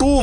2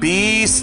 20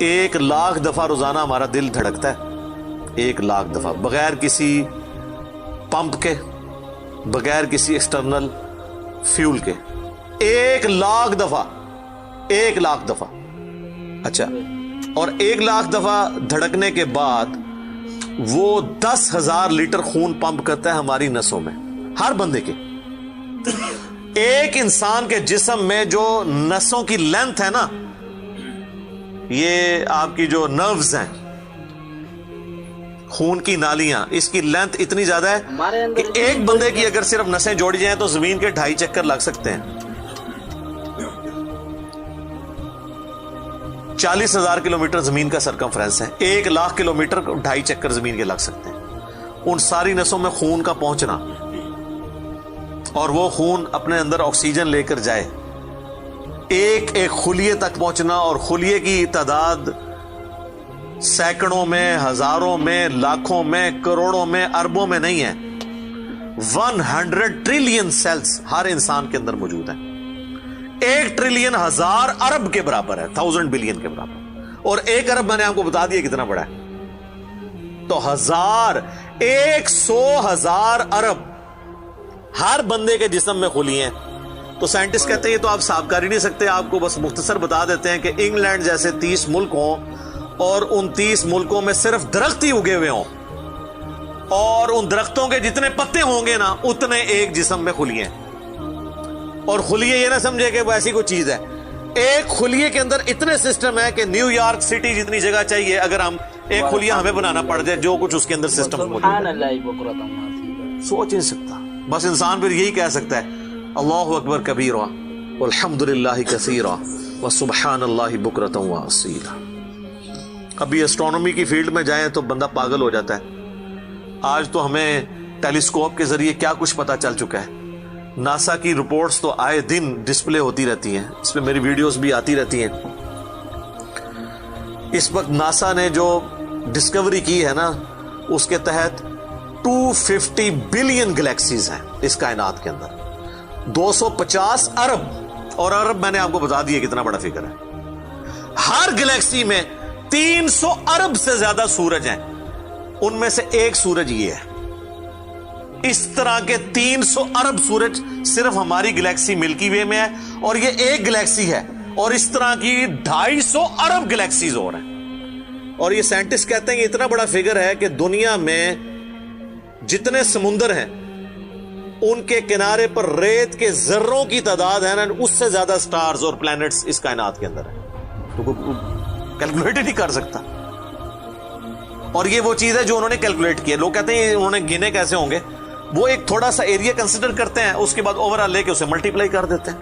1,00,000 دفعہ روزانہ ہمارا دل دھڑکتا ہے, 1,00,000 دفعہ, بغیر کسی پمپ کے, بغیر کسی ایکسٹرنل فیول کے, 1,00,000 دفعہ, 1,00,000 دفعہ. اچھا, اور 1,00,000 دفعہ دھڑکنے کے بعد وہ 10,000 لیٹر خون پمپ کرتا ہے ہماری نسوں میں, ہر بندے کے. ایک انسان کے جسم میں جو نسوں کی لینتھ ہے نا, یہ آپ کی جو نروز ہیں, خون کی نالیاں, اس کی لینتھ اتنی زیادہ ہے کہ ایک بندے کی اگر صرف نسیں جوڑی جائیں تو زمین کے 2.5 چکر لگ سکتے ہیں. 40,000 کلومیٹر زمین کا سرکمفرنس ہے, 1,00,000 کلومیٹر 2.5 چکر زمین کے لگ سکتے ہیں. ان ساری نسوں میں خون کا پہنچنا اور وہ خون اپنے اندر آکسیجن لے کر جائے, ایک ایک خلیے تک پہنچنا, اور خلیے کی تعداد سینکڑوں میں, ہزاروں میں, لاکھوں میں, کروڑوں میں, اربوں میں نہیں ہے. 100 ٹریلین سیلز ہر انسان کے اندر موجود ہیں. 1 ٹریلین 1000 ارب کے برابر ہے, 1000 بلین کے برابر. اور 1 ارب میں نے آپ کو بتا دیا کتنا بڑا ہے. تو 100,000 ارب ہر بندے کے جسم میں خلی ہیں. تو سائنٹسٹ کہتے ہیں یہ تو آپ صاف کر ہی نہیں سکتے, آپ کو بس مختصر بتا دیتے ہیں کہ انگلینڈ جیسے 30 ملک ہوں اور ان 30 ملکوں میں صرف درخت ہی اگے ہوئے ہوں, اور ان درختوں کے جتنے پتے ہوں گے نا اتنے ایک جسم میں خلیے ہیں. اور خلیے یہ نہ سمجھے کہ وہ ایسی کوئی چیز ہے, ایک خلیے کے اندر اتنے سسٹم ہے کہ نیو یارک سٹی جتنی جگہ چاہیے اگر ہم ایک خلیہ ہمیں بنانا پڑ جائے, جو کچھ اس کے اندر سسٹم موجود ہے سوچ نہیں سکتا. بس انسان پھر یہی کہہ سکتا ہے اللہ اکبر کبیرا والحمد للہ کثیرا وسبحان اللہ بکرۃ واصیلا. ابھی اسٹرانومی کی فیلڈ میں جائیں تو بندہ پاگل ہو جاتا ہے. آج تو ہمیں ٹیلیسکوپ کے ذریعے کیا کچھ پتا چل چکا ہے. ناسا کی رپورٹس تو آئے دن ڈسپلے ہوتی رہتی ہیں, اس پہ میری ویڈیوز بھی آتی رہتی ہیں. اس وقت ناسا نے جو ڈسکوری کی ہے نا, اس کے تحت 250 بلین گلیکسیز ہیں اس کائنات کے اندر, 250 ارب, اور ارب میں نے آپ کو بتا دیا کتنا بڑا فگر ہے. ہر گلیکسی میں 300 ارب سے زیادہ سورج ہیں, ان میں سے ایک سورج یہ ہے. اس طرح کے 300 ارب سورج صرف ہماری گلیکسی ملکی وے میں ہے, اور یہ ایک گلیکسی ہے, اور اس طرح کی 250 ارب گلیکسیز اور ہیں. اور یہ سائنٹسٹ کہتے ہیں کہ اتنا بڑا فگر ہے کہ دنیا میں جتنے سمندر ہیں ان کے کنارے پر ریت کے ذروں کی تعداد ہے نا, اس سے زیادہ سٹارز اور پلانٹس اس کائنات کے اندر ہیں. تو کیلکولیٹ ہی نہیں کر سکتا. اور یہ وہ چیز ہے جو انہوں نے کیلکولیٹ کی ہے. لوگ کہتے ہیں انہوں نے گنے کیسے ہوں گے, وہ ایک تھوڑا سا ایریا کنسیڈر کرتے ہیں, اس کے بعد اوور آل لے کے اسے ملٹیپلائی کر دیتے ہیں.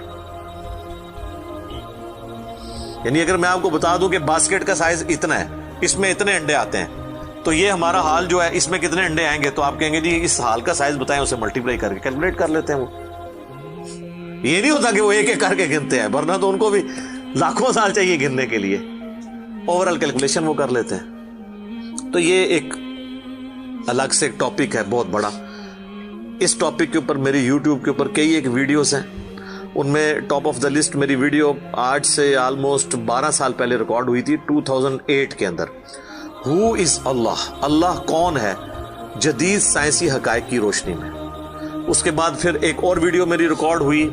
یعنی اگر میں آپ کو بتا دوں کہ باسکٹ کا سائز اتنا ہے, اس میں اتنے انڈے آتے ہیں, تو یہ ہمارا حال جو ہے اس میں کتنے انڈے آئیں گے, تو آپ کہیں گے جی اس حال کا سائز بتائیں, اسے ملٹیپلائی کر کے کیلکولیٹ کر لیتے ہیں. وہ یہ نہیں ہوتا کہ وہ ایک ایک کر کے گنتے ہیں, ورنہ تو ان کو بھی لاکھوں سال چاہیے گننے کے لیے. اوور آل کیلکولیشن وہ کر لیتے ہیں. تو یہ ایک الگ سے ایک ٹاپک ہے بہت بڑا. اس ٹاپک کے اوپر میری یوٹیوب کے اوپر کئی ایک ویڈیوز ہیں, ان میں ٹاپ آف دا لسٹ میری ویڈیو آج سے آلموسٹ 12 سال پہلے ریکارڈ ہوئی تھی 2008 کے اندر. ہو از اللہ, اللہ کون ہے جدید سائنسی حقائق کی روشنی میں. اس کے بعد پھر ایک اور ویڈیو میری ریکارڈ ہوئی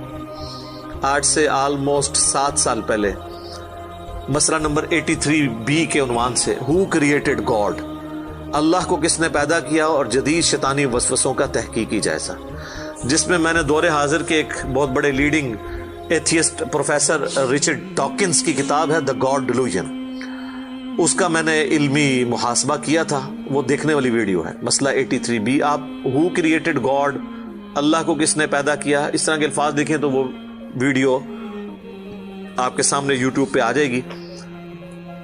آج سے آلموسٹ 7 سال پہلے, مسئلہ نمبر 83B کے عنوان سے, ہو کریٹڈ گاڈ, اللہ کو کس نے پیدا کیا اور جدید شیطانی وسوسوں کا تحقیقی جائزہ, جس میں میں نے دور حاضر کے ایک بہت بڑے leading atheist professor Richard Dawkins کی کتاب ہے دا گاڈ ڈیلوژن, اس کا میں نے علمی محاسبہ کیا تھا. وہ دیکھنے والی ویڈیو ہے, مسئلہ 83B. آپ ہو کریٹڈ گاڈ, اللہ کو کس نے پیدا کیا, اس طرح کے الفاظ دیکھیں تو وہ ویڈیو آپ کے سامنے یوٹیوب پہ آ جائے گی.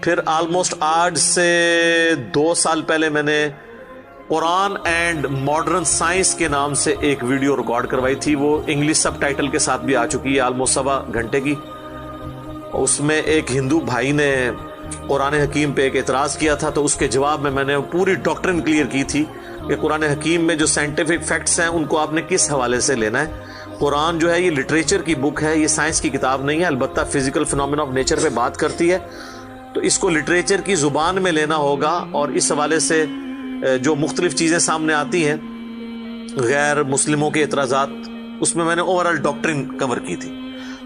پھر آلموسٹ آج سے 2 سال پہلے میں نے قرآن اینڈ ماڈرن سائنس کے نام سے ایک ویڈیو ریکارڈ کروائی تھی. وہ انگلش سب ٹائٹل کے ساتھ بھی آ چکی ہے, آلموسٹ 1.25 گھنٹے کی. اس میں ایک ہندو بھائی نے قرآن حکیم پہ ایک اعتراض کیا تھا, تو اس کے جواب میں نے پوری ڈاکٹرن کلیئر کی تھی کہ قرآن حکیم میں جو سائنٹیفک فیکٹس ہیں ان کو آپ نے کس حوالے سے لینا ہے. قرآن جو ہے یہ لٹریچر کی بک ہے, یہ سائنس کی کتاب نہیں ہے. البتہ فزیکل فینومینا آف نیچر پہ بات کرتی ہے, تو اس کو لٹریچر کی زبان میں لینا ہوگا، اور اس حوالے سے جو مختلف چیزیں سامنے آتی ہیں غیر مسلموں کے اعتراضات، اس میں نے اوورال ڈاکٹرن کور کی تھی.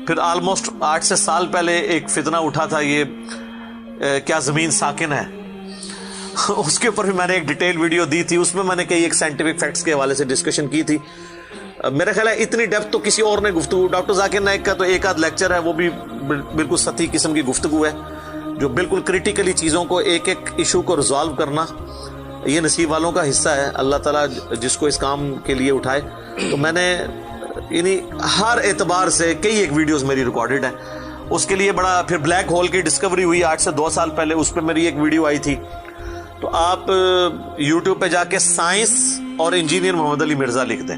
پھر آلموسٹ 8 سے سال پہلے ایک فتنہ اٹھا تھا، یہ کیا زمین ساکن ہے، اس کے اوپر بھی میں نے ایک ڈیٹیل ویڈیو دی تھی. اس میں نے کئی ایک سائنٹیفک فیکٹس کے حوالے سے ڈسکشن کی تھی. میرا خیال ہے اتنی ڈیپتھ تو کسی اور نے گفتگو، ڈاکٹر ذاکر نائک کا تو ایک آدھ لیکچر ہے، وہ بھی بالکل سطحی قسم کی گفتگو ہے، جو بالکل کریٹیکلی چیزوں کو ایک ایک ایشو کو ریزالو کرنا یہ نصیب والوں کا حصہ ہے. اللہ تعالیٰ جس کو اس کام کے لیے اٹھائے. تو میں نے یعنی ہر اعتبار سے کئی ایک ویڈیوز میری ریکارڈڈ ہیں. اس کے لیے بڑا پھر بلیک ہول کی ڈسکوری ہوئی 8 سے 2 سال پہلے، اس پہ میری ایک ویڈیو آئی تھی. تو آپ یوٹیوب پہ جا کے سائنس اور انجینئر محمد علی مرزا لکھ دیں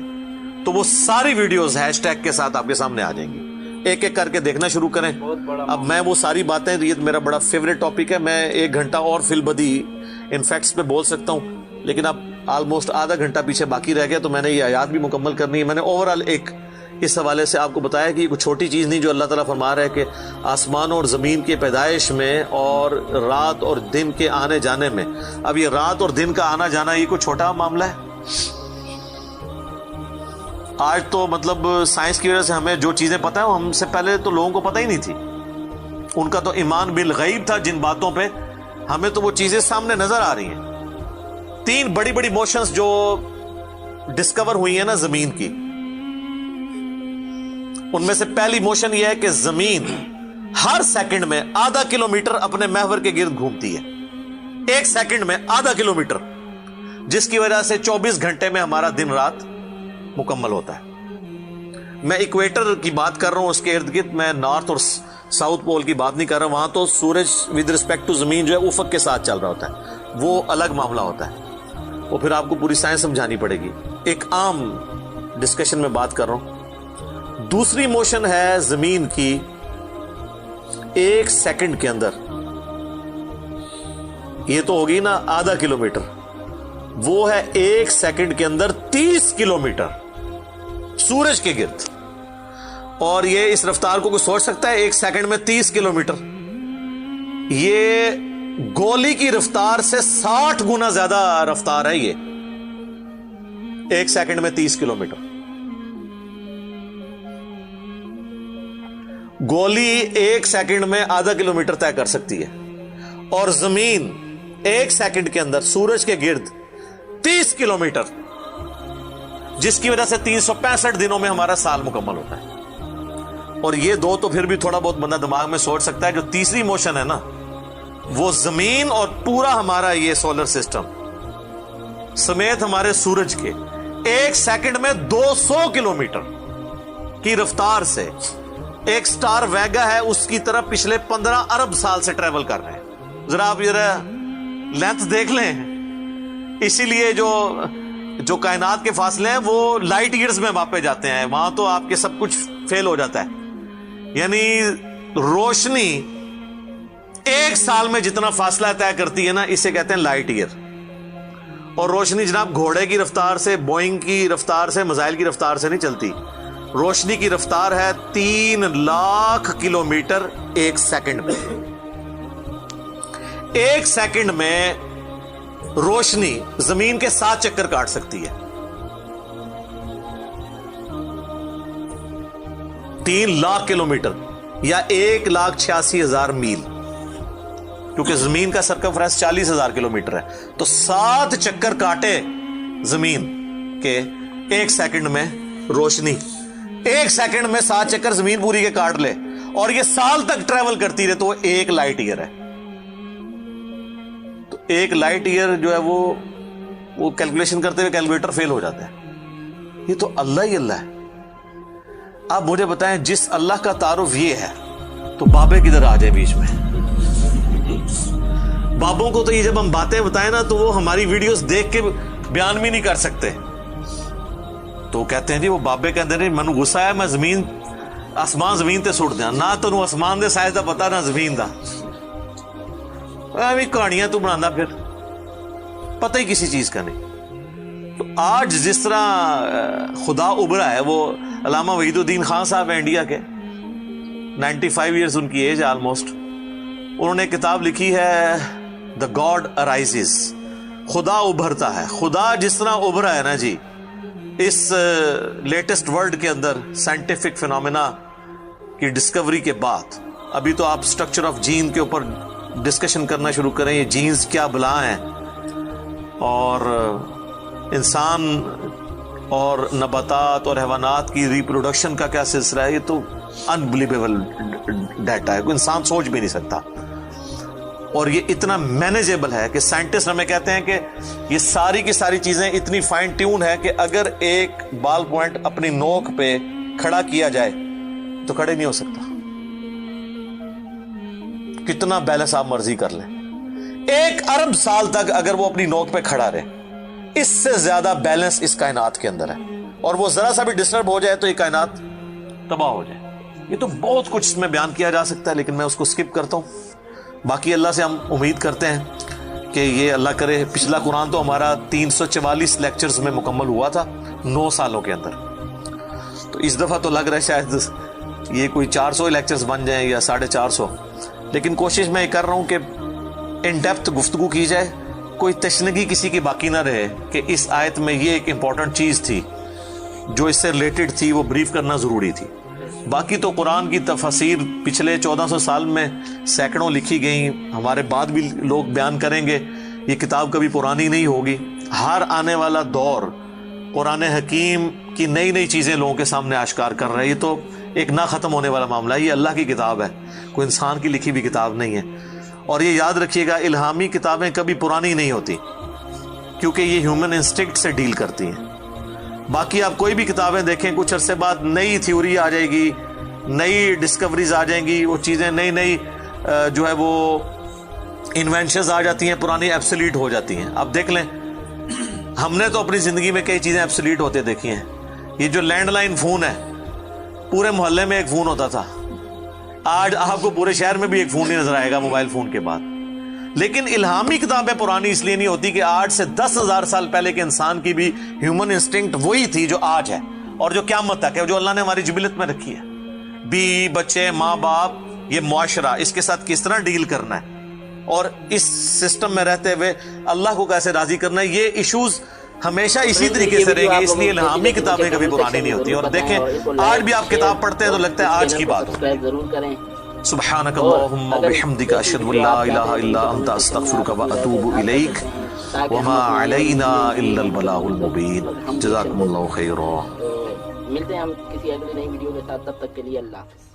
تو وہ ساری ویڈیوز ہیش ٹیگ کے ساتھ آپ کے سامنے آ جائیں گی. ایک ایک کر کے دیکھنا شروع کریں. اب میں وہ ساری باتیں، یہ میرا بڑا فیوریٹ ٹاپک ہے، میں 1 گھنٹہ اور فی البدی ان فیکٹس پہ بول سکتا ہوں، لیکن اب آلموسٹ آدھا گھنٹہ پیچھے باقی رہ گیا، تو میں نے یہ آیات بھی مکمل کرنی ہے. میں نے اوورال ایک اس حوالے سے آپ کو بتایا کہ یہ کوئی چھوٹی چیز نہیں جو اللہ تعالیٰ فرما رہا ہے کہ آسمانوں اور زمین کے پیدائش میں اور رات اور دن کے آنے جانے میں. اب یہ رات اور دن کا آنا جانا یہ کوئی چھوٹا معاملہ ہے؟ آج تو مطلب سائنس کی وجہ سے ہمیں جو چیزیں پتہ ہیں ہم سے پہلے تو لوگوں کو پتہ ہی نہیں تھی. ان کا تو ایمان بالغیب تھا جن باتوں پہ، ہمیں تو وہ چیزیں سامنے نظر آ رہی ہیں. 3 بڑی بڑی موشنز جو ڈسکور ہوئی ہیں نا زمین کی، ان میں سے پہلی موشن یہ ہے کہ زمین ہر سیکنڈ میں آدھا کلومیٹر اپنے محور کے گرد گھومتی ہے. 1 سیکنڈ میں آدھا کلومیٹر، جس کی وجہ سے 24 گھنٹے میں ہمارا دن رات مکمل ہوتا ہے. میں ایکویٹر کی بات کر رہا ہوں، اس کے ارد گرد، میں نارتھ اور ساؤتھ پول کی بات نہیں کر رہا. وہاں تو سورج ود رسپیکٹ ٹو زمین جو ہے افق کے ساتھ چل رہا ہوتا ہے، وہ الگ معاملہ ہوتا ہے، وہ پھر آپ کو پوری سائنس سمجھانی پڑے گی. ایک عام ڈسکشن میں بات کر رہا ہوں. دوسری موشن ہے زمین کی 1 سیکنڈ کے اندر، یہ تو ہوگی نا آدھا کلومیٹر، وہ ہے 1 سیکنڈ کے اندر 30 کلومیٹر سورج کے گرد. اور یہ اس رفتار کو کوئی سوچ سکتا ہے؟ 1 سیکنڈ میں 30 کلومیٹر، یہ گولی کی رفتار سے 60 گنا زیادہ رفتار ہے. یہ 1 سیکنڈ میں 30 کلومیٹر. گولی 1 سیکنڈ میں آدھا کلومیٹر طے کر سکتی ہے، اور زمین 1 سیکنڈ کے اندر سورج کے گرد 30 کلومیٹر، جس کی وجہ سے 365 دنوں میں ہمارا سال مکمل ہوتا ہے. اور یہ 2 تو پھر بھی تھوڑا بہت بندہ دماغ میں سوچ سکتا ہے. جو تیسری موشن ہے نا، وہ زمین اور پورا ہمارا یہ سولر سسٹم سمیت ہمارے سورج کے 1 سیکنڈ میں 200 کلومیٹر کی رفتار سے ایک سٹار ویگا ہے اس کی طرف پچھلے 15 ارب سال سے ٹریول کر رہے ہیں. ذرا آپ لینتھ دیکھ لیں. اسی لیے جو کائنات کے فاصلے ہیں وہ لائٹ ایئرز میں ماپے جاتے ہیں. وہاں تو آپ کے سب کچھ فیل ہو جاتا ہے. یعنی روشنی 1 سال میں جتنا فاصلہ طے کرتی ہے نا، اسے کہتے ہیں لائٹ ایئر. اور روشنی جناب گھوڑے کی رفتار سے، بوئنگ کی رفتار سے، میزائل کی رفتار سے نہیں چلتی. روشنی کی رفتار ہے 3 لاکھ کلومیٹر 1 سیکنڈ میں. 1 سیکنڈ میں روشنی زمین کے 7 چکر کاٹ سکتی ہے. 3 لاکھ کلومیٹر یا 1,86,000 میل، کیونکہ زمین کا سرکمفرنس 40,000 کلومیٹر ہے. تو 7 چکر کاٹے زمین کے 1 سیکنڈ میں روشنی، 1 سیکنڈ میں 7 چکر زمین پوری کے کاٹ لے، اور یہ سال تک ٹریول کرتی رہے، تو وہ 1 لائٹ ایئر ہے. تو 1 لائٹ ایئر جو ہے وہ کیلکولیشن کرتے ہوئے کیلکولیٹر فیل ہو جاتا ہے. یہ تو اللہ ہی اللہ ہے. آپ مجھے بتائیں، جس اللہ کا تعارف یہ ہے تو بابے کدھر آ جائے بیچ میں؟ بابوں کو تو یہ جب ہم باتیں بتائیں نا تو وہ ہماری ویڈیوز دیکھ کے بیان بھی نہیں کر سکتے. تو کہتے ہیں جی وہ بابے کہتے ہیں منو غصہ ہے، میں زمین آسمان زمین تے سٹ دیا. نہ تو آسمان دے سائز دا پتا نہ زمین دا، کہانیاں تو بنانا، پھر پتہ ہی کسی چیز کا نہیں. تو آج جس طرح خدا ابھرا ہے، وہ علامہ وحید الدین خان صاحب ہیں انڈیا کے، 95 ایئرز ان کی ایج ہے آلموسٹ. انہوں نے کتاب لکھی ہے دا گاڈ ارائزز، خدا ابھرتا ہے. خدا جس طرح ابھرا ہے نا جی اس لیٹسٹ ورلڈ کے اندر سائنٹیفک فینومینا کی ڈسکوری کے بعد، ابھی تو آپ سٹرکچر آف جین کے اوپر ڈسکشن کرنا شروع کریں، یہ جینز کیا بلا ہیں، اور انسان اور نباتات اور حیوانات کی ریپروڈکشن کا کیا سلسلہ ہے، یہ تو انبلیویبل ڈیٹا ہے، کوئی انسان سوچ بھی نہیں سکتا. اور یہ اتنا مینیجیبل ہے کہ سائنٹسٹ ہمیں کہتے ہیں کہ یہ ساری کی ساری چیزیں اتنی فائن ٹیون ہے کہ اگر ایک بال پوائنٹ اپنی نوک پہ کھڑا کیا جائے تو کھڑے نہیں ہو سکتا، کتنا بیلنس آپ مرضی کر لیں. 1 ارب سال تک اگر وہ اپنی نوک پہ کھڑا رہے، اس سے زیادہ بیلنس اس کائنات کے اندر ہے، اور وہ ذرا سا بھی ڈسٹرب ہو جائے تو یہ کائنات تباہ ہو جائے. یہ تو بہت کچھ اس میں بیان کیا جا سکتا ہے، لیکن میں اس کو سکپ کرتا ہوں. باقی اللہ سے ہم امید کرتے ہیں کہ یہ اللہ کرے. پچھلا قرآن تو ہمارا 344 لیکچرز میں مکمل ہوا تھا 9 سالوں کے اندر، تو اس دفعہ تو لگ رہا ہے شاید یہ کوئی 400 لیکچرز بن جائیں یا 450. لیکن کوشش میں یہ کر رہا ہوں کہ ان ڈیپتھ گفتگو کی جائے، کوئی تشنگی کسی کی باقی نہ رہے کہ اس آیت میں یہ ایک امپورٹنٹ چیز تھی جو اس سے ریلیٹڈ تھی، وہ بریف کرنا ضروری تھی. باقی تو قرآن کی تفاسیر پچھلے 1400 سال میں سینکڑوں لکھی گئیں، ہمارے بعد بھی لوگ بیان کریں گے. یہ کتاب کبھی پرانی نہیں ہوگی. ہر آنے والا دور قرآن حکیم کی نئی نئی چیزیں لوگوں کے سامنے آشکار کر رہا ہے. یہ تو ایک نہ ختم ہونے والا معاملہ ہے. یہ اللہ کی کتاب ہے، کوئی انسان کی لکھی ہوئی کتاب نہیں ہے. اور یہ یاد رکھیے گا، الہامی کتابیں کبھی پرانی نہیں ہوتی کیونکہ یہ ہیومن انسٹنکٹ سے ڈیل کرتی ہیں. باقی آپ کوئی بھی کتابیں دیکھیں، کچھ عرصے بعد نئی تھیوری آ جائے گی، نئی ڈسکوریز آ جائیں گی، وہ چیزیں نئی نئی جو ہے وہ انوینشنز آ جاتی ہیں، پرانی ایبسلیٹ ہو جاتی ہیں. آپ دیکھ لیں، ہم نے تو اپنی زندگی میں کئی چیزیں ایبسلیٹ ہوتے دیکھی ہیں. یہ جو لینڈ لائن فون ہے، پورے محلے میں ایک فون ہوتا تھا، آج آپ کو پورے شہر میں بھی ایک فون نہیں نظر آئے گا موبائل فون کے بعد. لیکن الہامی کتابیں پرانی اس لیے نہیں ہوتی کہ آج سے 10,000 سال پہلے کے انسان کی بھی ہیومن انسٹنکٹ وہی تھی جو آج ہے اور جو قیامت تک ہے، جو اللہ نے ہماری جبلت میں رکھی ہے. بیوی بچے ماں باپ، یہ معاشرہ، اس کے ساتھ کس طرح ڈیل کرنا ہے اور اس سسٹم میں رہتے ہوئے اللہ کو کیسے راضی کرنا ہے، یہ ایشوز ہمیشہ اسی طریقے سے رہیں گے. اس لیے الہامی کتابیں کبھی پرانی نہیں ہوتی. اور دیکھیں آج بھی آپ کتاب پڑھتے ہیں تو لگتا ہے آج کی بات ہو. ضرور کریں. سبحانک اللہم وبحمدک اشہد ان لا الہ الا انت استغفرک واتوب الیک وما علینا الا البلاغ المبین. جزاکم اللہ خیرا. ملتے ہیں ہم کسی اگلی نئی ویڈیو کے ساتھ، تب تک کے لیے اللہ حافظ.